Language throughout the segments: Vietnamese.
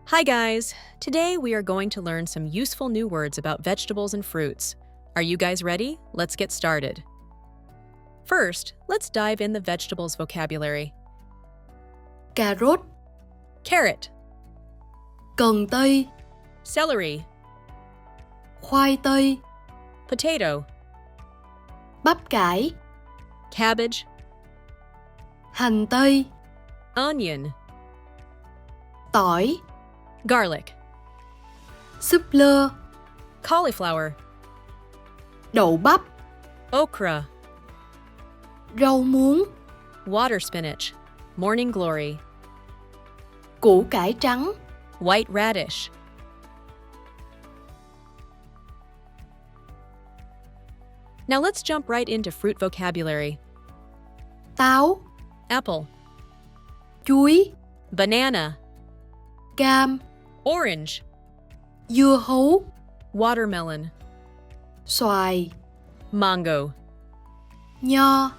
Hi guys! Today we are going to learn some useful new words about vegetables and fruits. Are you guys ready? Let's get started. First, let's dive in the vegetables vocabulary. Cà rốt, Carrot, cần tây, celery, khoai tây, potato, bắp cải, cabbage, hành tây, onion, tỏi, garlic, súp lơ, cauliflower, đậu bắp, okra, rau muống, water spinach, morning glory, củ cải trắng, white radish. Now let's jump right into fruit vocabulary. táo, Apple, chuối, banana, cam, orange, dưa hấu, watermelon, xoài, mango, nho,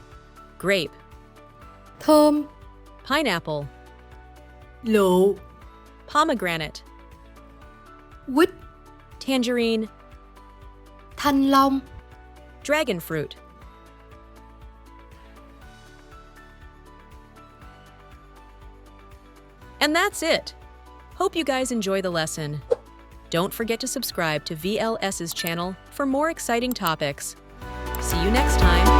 grape, thơm, pineapple, lựu, pomegranate, quýt, tangerine, thanh long. dragon fruit. And that's it. Hope you guys enjoy the lesson. Don't forget to subscribe to VLS's channel for more exciting topics. See you next time.